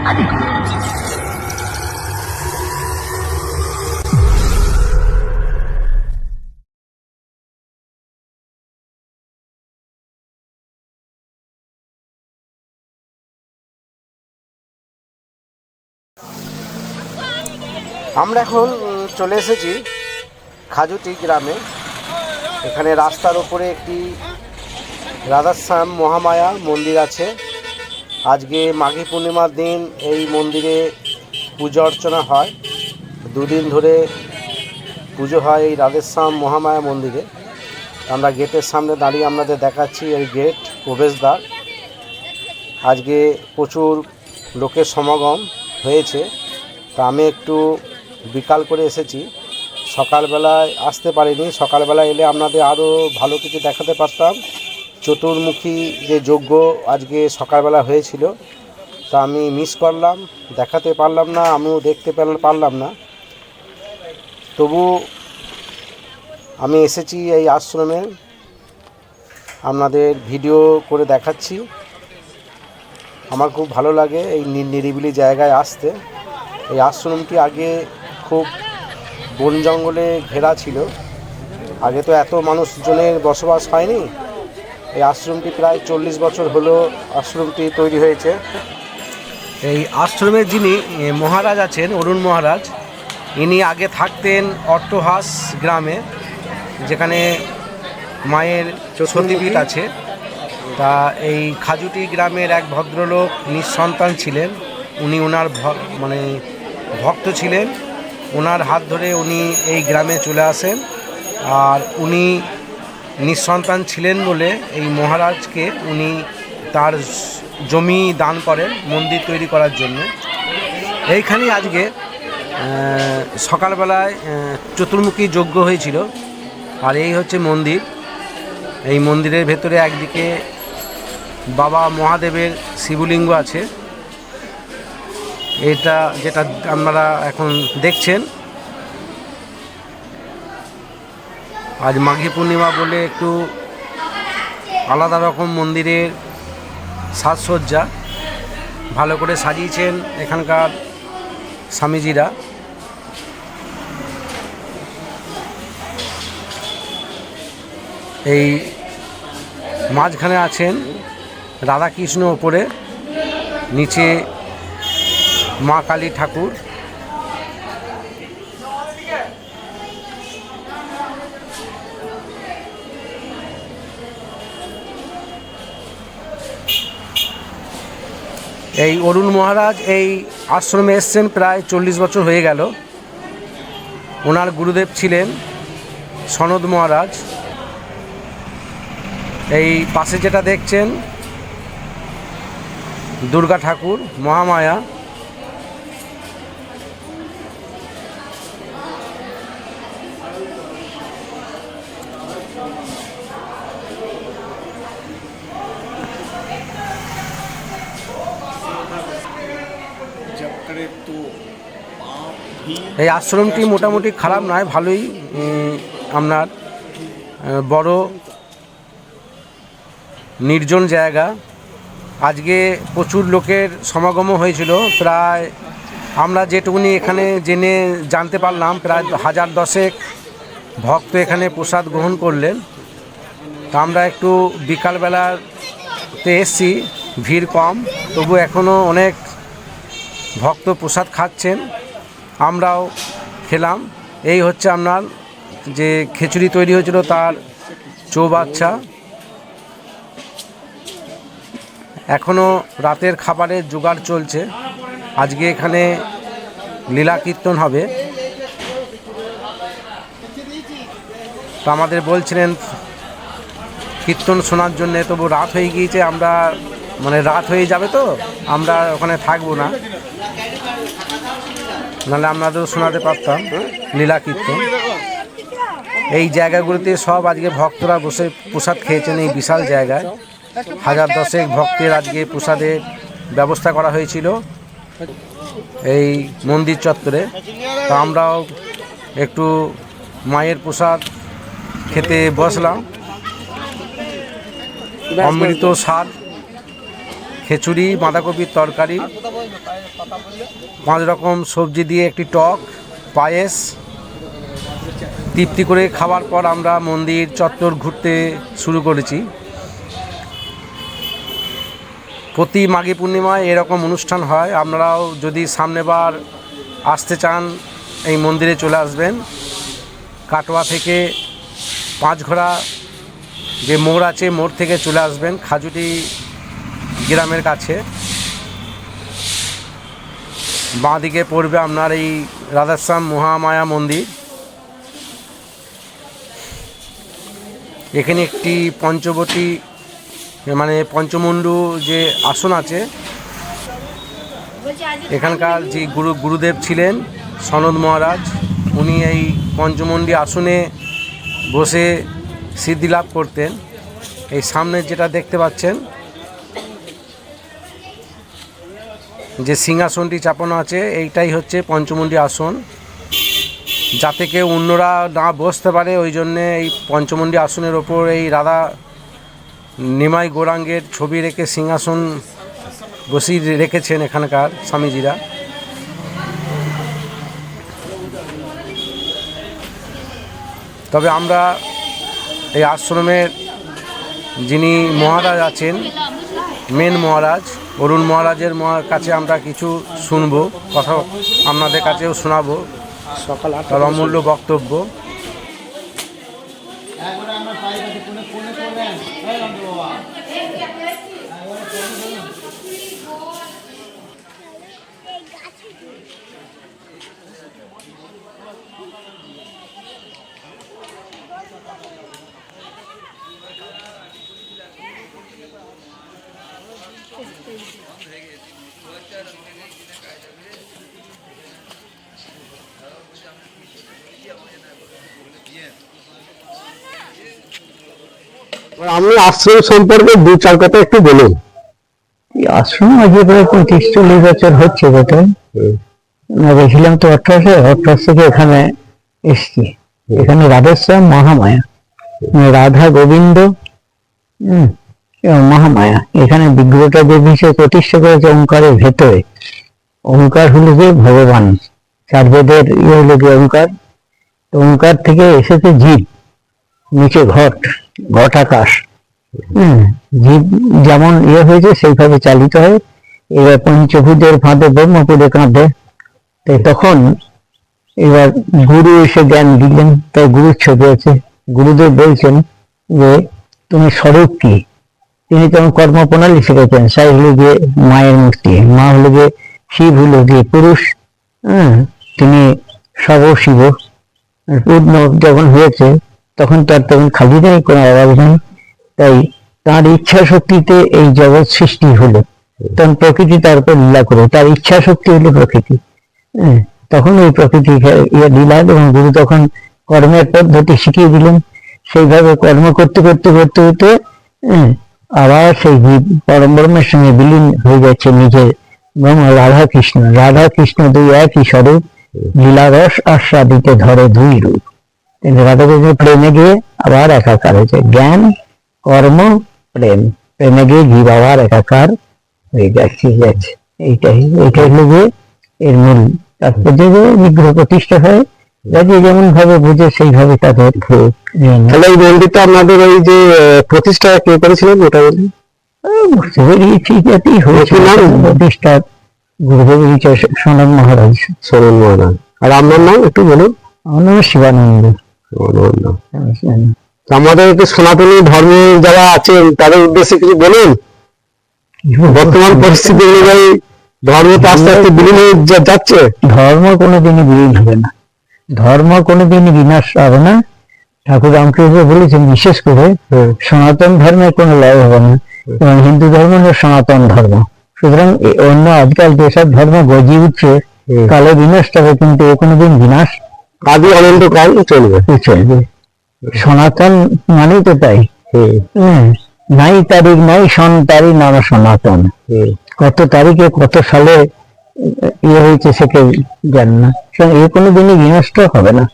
আমরা এখন চলে এসেছি খাজুটি গ্রামে। এখানে রাস্তার উপরে একটি রাধাশ্যাম মহামায়া মন্দির আছে। আজকে মাঘী পূর্ণিমার দিন এই মন্দিরে পুজো অর্চনা হয়। দুদিন ধরে পুজো হয় এই রাধাশ্যাম মহামায়া মন্দিরে। আমরা গেটের সামনে দাঁড়িয়ে আপনাদের দেখাচ্ছি এই গেট প্রবেশদ্বার। আজকে প্রচুর লোকের সমাগম হয়েছে। তা আমি একটু বিকাল করে এসেছি, সকালবেলায় আসতে পারিনি। সকালবেলা এলে আপনাদের আরও ভালো কিছু দেখাতে পারতাম। চতুর্মুখী যে যজ্ঞ আজকে সকালবেলা হয়েছিল, তা আমি মিস করলাম, দেখাতে পারলাম না, আমিও দেখতে পারলাম না। তবু আমি এসেছি এই আশ্রমে, আপনাদের ভিডিও করে দেখাচ্ছি। আমার খুব ভালো লাগে এই নিরিবিলি জায়গায় আসতে। এই আশ্রমটি আগে খুব বন জঙ্গলে ঘেরা ছিল। আগে তো এত মানুষজনের বসবাস হয়নি। এই আশ্রমটি প্রায় 40 বছর হলো আশ্রমটি তৈরি হয়েছে। এই আশ্রমের যিনি মহারাজ আছেন, অরুণ মহারাজ, ইনি আগে থাকতেন অট্টহাস গ্রামে, যেখানে মায়ের সতীপীঠ আছে। তা এই খাজুটি গ্রামের এক ভদ্রলোক নিঃসন্তান ছিলেন। উনি ওনার ভক্ত ছিলেন। ওনার হাত ধরে উনি এই গ্রামে চলে আসেন। আর উনি নিঃসন্তান ছিলেন বলে এই মহারাজকে উনি তার জমি দান করেন মন্দির তৈরি করার জন্য। এইখানে আজকে সকালবেলায় চতুর্মুখী যজ্ঞ হয়েছিল। আর এই হচ্ছে মন্দির। এই মন্দিরের ভেতরে একদিকে বাবা মহাদেবের শিবলিঙ্গ আছে। এটা যেটা আপনারা এখন দেখছেন, আজ মাঘী পূর্ণিমা বলে একটু আলাদা রকম মন্দিরের সাজসজ্জা ভালো করে সাজিয়েছেন এখানকার স্বামীজিরা। এই মাঝখানে আছেন রাধাকৃষ্ণ, ওপরে নিচে মা কালী ঠাকুর। এই অরুণ মহারাজ এই আশ্রমে এসছেন প্রায় 40 বছর হয়ে গেল। ওনার গুরুদেব ছিলেন সনদ মহারাজ। এই পাশে যেটা দেখছেন দুর্গা ঠাকুর মহামায়া। এই আশ্রমটি মোটামুটি খারাপ নয়, ভালোই। আপনার বড় নির্জন জায়গা। আজকে প্রচুর লোকের সমাগমও হয়েছিল। প্রায় আমরা যেটুকুনি এখানে জেনে জানতে পারলাম, প্রায় 1010 ভক্ত এখানে প্রসাদ গ্রহণ করলেন। তা আমরা একটু বিকালবেলাতে এসছি, ভিড় কম, তবু এখনও অনেক ভক্ত প্রসাদ খাচ্ছেন, আমরাও খেলাম। এই হচ্ছে আপনার যে খিচুড়ি তৈরি হয়েছিল তার চৌবাচ্চা। এখনও রাতের খাবারের জোগাড় চলছে। আজকে এখানে লীলা কীর্তন হবে। তো আমাদের বলছিলেন কীর্তন শোনার জন্যে, তবু রাত হয়ে গিয়েছে। আমরা রাত হয়ে যাবে, তো আমরা ওখানে থাকবো না, নাহলে আপনাদেরও শোনাতে পারতাম লীলা কীর্তন। এই জায়গাগুলিতে সব আজকে ভক্তরা বসে প্রসাদ খেয়েছেন। এই বিশাল জায়গায় 1010 ভক্তের আজকে প্রসাদের ব্যবস্থা করা হয়েছিল এই মন্দির চত্বরে। তো আমরাও একটু মায়ের প্রসাদ খেতে বসলাম। অমৃত স্বাদ খিচুড়ি, বাঁধাকপির তরকারি, 5 রকম সবজি দিয়ে একটি টক, পায়েস। তৃপ্তি করে খাওয়ার পর আমরা মন্দির চত্বর ঘুরতে শুরু করেছি। প্রতি মাঘী পূর্ণিমায় এরকম অনুষ্ঠান হয়। আপনারাও যদি সামনেবার আসতে চান এই মন্দিরে চলে আসবেন। কাটোয়া থেকে 5 ঘোড়া যে মোড় আছে, মোড় থেকে চলে আসবেন খাজুটি গ্রামের কাছে। বাঁ দিকে পড়বে আপনার এই রাধাশ্যাম মহামায়া মন্দির। এখানে একটি পঞ্চবটী মানে পঞ্চমুণ্ডু যে আসন আছে, এখানকার যে গুরুদেব ছিলেন সনদ মহারাজ, উনি এই পঞ্চমুণ্ডী আসনে বসে সিদ্ধি লাভ করতেন। এই সামনে যেটা দেখতে পাচ্ছেন যে সিংহাসনটি চাপানো আছে, এইটাই হচ্ছে পঞ্চমুণ্ডী আসন। যাতে কেউ অন্যরা না বসতে পারে ওই জন্যে এই পঞ্চমুণ্ডী আসনের ওপর এই রাধা নিমাই গৌরাঙ্গের ছবি রেখে সিংহাসন বসিয়ে রেখেছেন এখানকার স্বামীজিরা। তবে আমরা এই আশ্রমের যিনি মহারাজ আছেন, মেন মহারাজ অরুণ মহারাজের কাছে আমরা কিছু শুনবো, কথা আপনাদের কাছেও শোনাবো, তার অমূল্য বক্তব্য। আপনি আশ্রম সম্পর্কে 2-4 কথা একটু বলুন। আশ্রম আজকে প্রায় 35-40 বছর হচ্ছে বটে। গেছিলাম তো 18 থেকে এখানে এসছি। এখানে রাধেশ্যাম মহামায়া, রাধা গোবিন্দ এবং মহামায়া, এখানে বিগ্রহটা যে বিষয়ে প্রতিষ্ঠা করেছে ওঙ্কারের ভেতরে। ওঙ্কার হলো যে ভগবান, 4 বেদের হলো যে ওঙ্কার। ওঙ্কার থেকে এসেছে জীব, নিচে ঘট আকাশ। জীব যেমন হয়েছে সেইভাবে চালিত হয়। এবার পঞ্চভূতের ফাঁদে ব্রহ্মপুরে কাঁধে। তাই তখন এবার গুরু এসে জ্ঞান দিলেন, তাই গুরুর ছবি আছে। গুরুদেব বলছেন যে তুমি স্বরূপ কি। তিনি তখন কর্মপ্রণালী শিখেছেন। সাই হলো যে মায়ের মূর্তি, মা হলো যে শিব, হলো যে পুরুষ। তিনি সর্বশিব। পূর্ণ যখন হয়েছে তখন তার তখন খালি নেই, কোনো অভাব নেই। তাই তার ইচ্ছা শক্তিতে এই জগৎ সৃষ্টি হলো। তখন প্রকৃতি তার উপর লীলা করে, তার ইচ্ছা শক্তি হলো প্রকৃতি। তখন ওই প্রকৃতি লীলা, এবং গুরু তখন কর্মের পদ্ধতি শিখিয়ে দিলেন। সেইভাবে কর্ম করতে করতে করতে করতে আবার সেই পরম ব্রহ্মের সঙ্গে বিলীন হয়ে যাচ্ছে নিজের ব্রহ্ম। রাধা কৃষ্ণ 2 একই স্বরূপ, লীলারস আস্বাদিতে ধরে 2 রূপ। রাধা কৃষ্ণ প্রেমে গিয়ে আবার একাকার হয়েছে। জ্ঞান, কর্ম, প্রেমে গিয়ে জীব আবার একাকার হয়ে যাচ্ছে। এইটাই হলো যে এর মূল তাৎপর্য, যে বিগ্রহ প্রতিষ্ঠা হয়। যে যেমন ভাবে বুঝে সেইভাবে তাদের। তাহলে এই মন্দিরটা আপনাদের ওই যে প্রতিষ্ঠা কে করেছিলেন ওটা বলি? বুঝতে পেরেছি যাতেই হয়েছে প্রতিষ্ঠা গুরুদেব সনদ মহারাজ। আর আপনার নাম একটু বলুন। আমার নাম শিবানন্দ। আমাদের একটু সনাতনী ধর্মে যারা আছেন তাদের উদ্দেশ্যে কিছু বলুন। বর্তমান পরিস্থিতি অনুযায়ী ধর্ম তো আস্তে আস্তে বিলীন হয়ে যাচ্ছে। ধর্ম কোনোদিনই বিলীন হবে না, ধর্ম কোনোদিনই বিনাশ হবে না। ঠাকুর রামকৃষ্ণ বলেছেন বিশেষ করে সনাতন ধর্মের কোনো লয় হবে না, এবং হিন্দু ধর্ম হল সনাতন ধর্ম। সুতরাং অন্য আজকাল যেসব ধর্ম গজিয়ে উঠছে কালে বিনষ্ট হবে, কিন্তু এ কোনোদিন বিনাশ আদি অনন্তকাল চলবে। সনাতন মানেই তো তাই। নাই তারিখ নাই সন তারিখ নাম সনাতন। কত তারিখে কত সালে হয়েছে সে কেউ জান না। এ কোনোদিনই বিনষ্ট হবে না।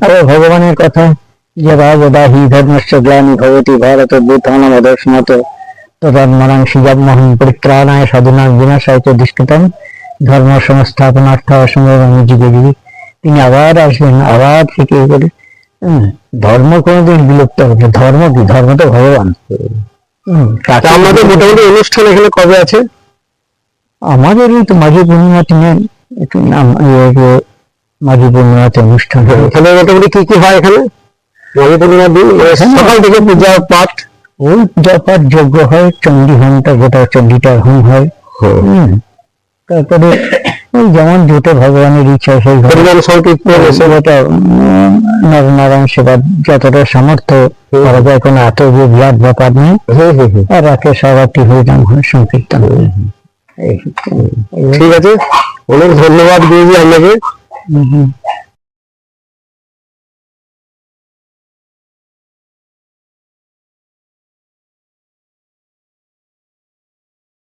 আবার ভগবানের কথা যে হি ধর্মস্য গ্লানি ভবতি ভারত বুদ্ধানাম অদর্শনত তদাত্মনাং শিজামহং পরিত্রাণায় সাধুনাং বিনাশায় চ দুষ্কৃতম ধর্ম সংস্থাপনার্থ অসংগ্রামী যুগে যুগে তিনি আবার আসবেন, আবার থেকে করে ধর্ম কোনোদিন বিলুপ্ত হবে না। ধর্ম কি? ধর্ম তো ভগবান। তা আমাদের মোটামুটি অনুষ্ঠান এখানে কবে আছে? আমাদের এই তো মাঘী পূর্ণিমাতে নেন একটু নাম মাঘী পূর্ণিমাতে অনুষ্ঠান হয়। এখানে মোটামুটি কি কি হয় এখানে মাঘী পূর্ণিমার দিন? সকাল থেকে পূজা পাঠ, ওই পূজা পাঠ যজ্ঞ হয়, চণ্ডী হোমটা গোটা চণ্ডীটার হোম হয়। তারপরে ওই যেমন যেটা ভগবানের ইচ্ছা সেই হরিনাম সংকীর্তন এসব। নরনারায়ণ সেবা যতটা সামর্থ্য করা যায়, কোনো এত যে বিরাট ব্যাপার নেই। আর রাতে সারাটি হরিনাম হয়, সংকীর্তন হয়। ঠিক আছে, অনেক ধন্যবাদ গুরুজি আপনাকে।